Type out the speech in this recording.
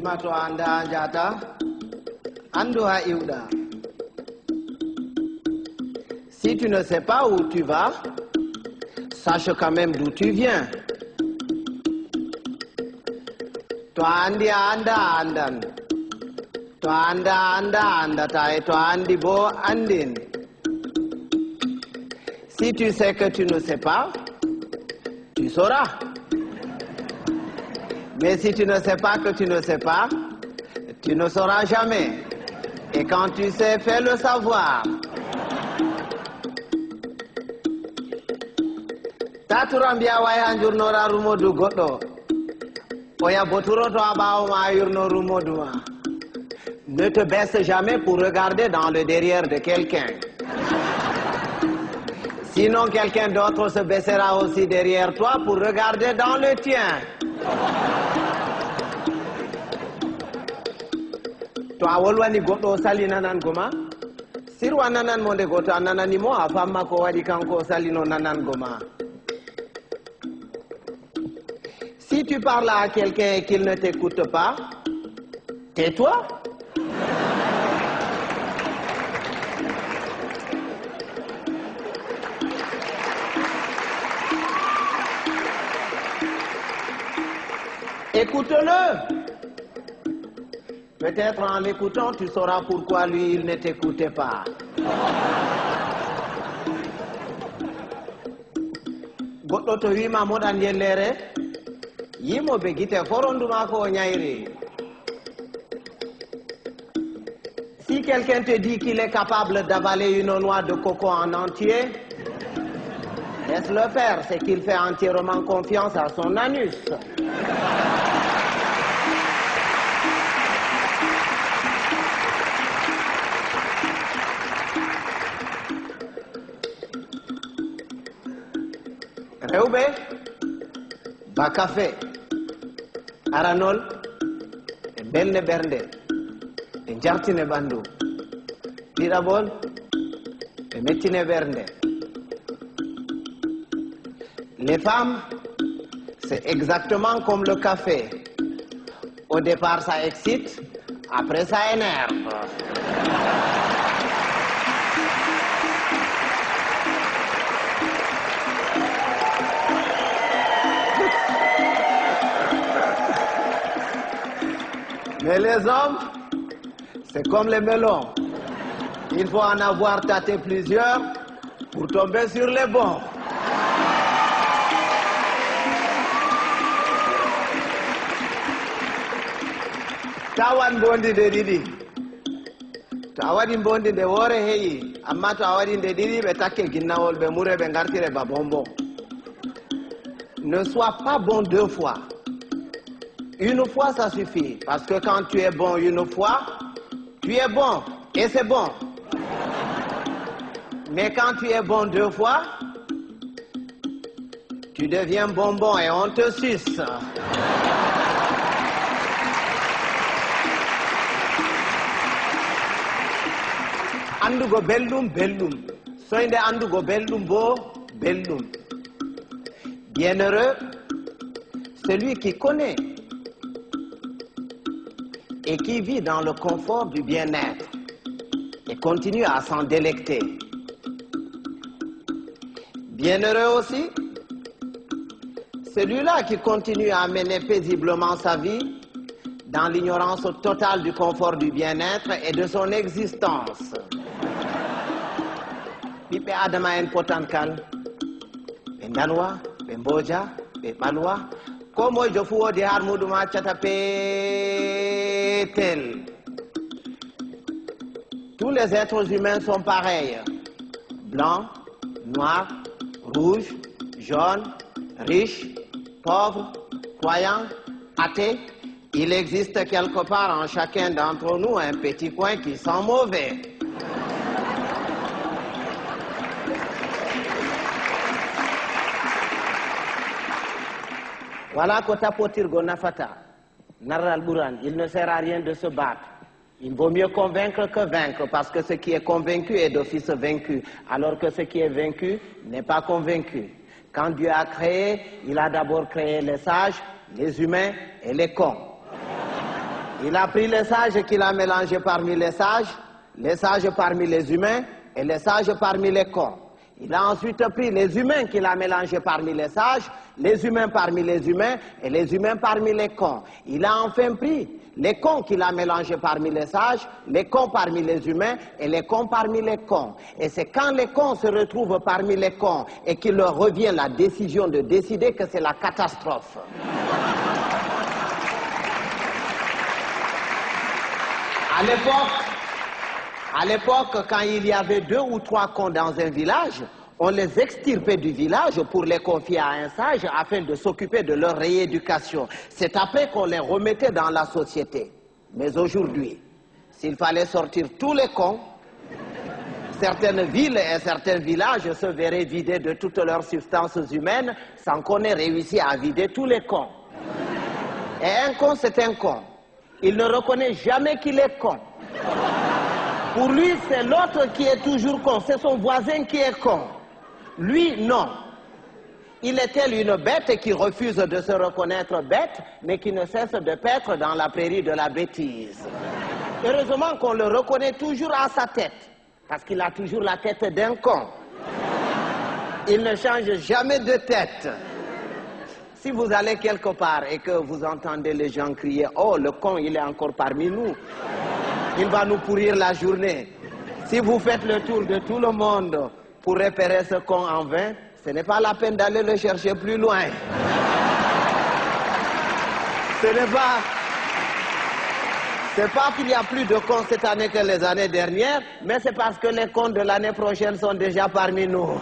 Timato anda anjata. Andoha iuda. Si tu ne sais pas où tu vas, sache quand même d'où tu viens. To andi anda andan. To anda anda andata et to andi bo andin. Si tu sais que tu ne sais pas, tu sauras. Mais si tu ne sais pas que tu ne sais pas, tu ne sauras jamais. Et quand tu sais, fais le savoir. Taturambia waya njurnora rumodu godo. Oya boturo to abawo ma yurno rumodu ma. Ne te baisse jamais pour regarder dans le derrière de quelqu'un. Sinon quelqu'un d'autre se baissera aussi derrière toi pour regarder dans le tien. To awolwani goɗɗo sali nanan goma sirwa nanan mo nde goto a nananimo a famma ko waɗi kanko salino nanan goma. Si tu parles à quelqu'un et qu'il ne t'écoute pas, tais-toi. Écoute-le. Peut-être en l'écoutant, tu sauras pourquoi lui, il ne t'écoutait pas. Goɗɗo to wima moɗan yellere, yimoɓe guite foronduma ko ñayri. Si quelqu'un te dit qu'il est capable d'avaler une noix de coco en entier, laisse-le faire, c'est qu'il fait entièrement confiance à son anus. Rewɓe ba café aranol e belne ɓernde e jartine ɓandu, ɗiɗaɓol e mettine ɓernde. Les femmes, c'est exactement comme le café. Au départ ça excite, après ça énerve. Mais les hommes, c'est comme les melons. Il faut en avoir tâté plusieurs pour tomber sur les bons. Tawan bondi de didi. To a waɗi bondi de woore heyi, amma to a waɗi de didi ɓe takke ginnawol ɓe mure ɓe gartire ba bonbon. Ne sois pas bon deux fois. Une fois, ça suffit. Parce que quand tu es bon une fois, tu es bon. Et c'est bon. Mais quand tu es bon deux fois, tu deviens bonbon et on te suce. Andugo beldum, beldum. Soinde andugo beldum bo, beldum. Bienheureux, celui qui connaît et qui vit dans le confort du bien-être et continue à s'en délecter. Bienheureux aussi, celui-là qui continue à mener paisiblement sa vie dans l'ignorance totale du confort du bien-être et de son existence. Ɓiɓɓe adama en potankal, ɓe ndanwa, ɓe mboja, ɓe ɓalwa, ko moyjo fu wodi har muɗum accata peetel. Tous les êtres humains sont pareils. Blancs, noirs, rouges, jaunes, riches, pauvres, croyants, athées. Il existe quelque part en chacun d'entre nous un petit coin qui sent mauvais. Voilà ko tapotirgo nafata. Narral Buran, il ne sert à rien de se battre. Il vaut mieux convaincre que vaincre, parce que ce qui est convaincu est d'office vaincu, alors que ce qui est vaincu n'est pas convaincu. Quand Dieu a créé, il a d'abord créé les sages, les humains et les cons. Il a pris les sages qu'il a mélangés parmi les sages parmi les humains et les sages parmi les cons. Il a ensuite pris les humains qu'il a mélangés parmi les humains parmi les humains et les humains parmi les cons. Il a enfin pris les cons qu'il a mélangés parmi les sages, les cons parmi les humains et les cons parmi les cons. Et c'est quand les cons se retrouvent parmi les cons et qu'il leur revient la décision de décider que c'est la catastrophe. À l'époque, quand il y avait 2 ou 3 cons dans un village, on les extirpait du village pour les confier à un sage afin de s'occuper de leur rééducation. C'est après qu'on les remettait dans la société. Mais aujourd'hui, s'il fallait sortir tous les cons, certaines villes et certains villages se verraient vidés de toutes leurs substances humaines sans qu'on ait réussi à vider tous les cons. Et un con, c'est un con. Il ne reconnaît jamais qu'il est con. Pour lui, c'est l'autre qui est toujours con. C'est son voisin qui est con. Lui, non. Il est tel une bête qui refuse de se reconnaître bête, mais qui ne cesse de paître dans la prairie de la bêtise. Heureusement qu'on le reconnaît toujours à sa tête, parce qu'il a toujours la tête d'un con. Il ne change jamais de tête. Si vous allez quelque part et que vous entendez les gens crier « Oh, le con, il est encore parmi nous. Il va nous pourrir la journée. » Si vous faites le tour de tout le monde pour repérer ce con en vain, ce n'est pas la peine d'aller le chercher plus loin. C'est pas qu'il y a plus de cons cette année que les années dernières, mais c'est parce que les cons de l'année prochaine sont déjà parmi nous.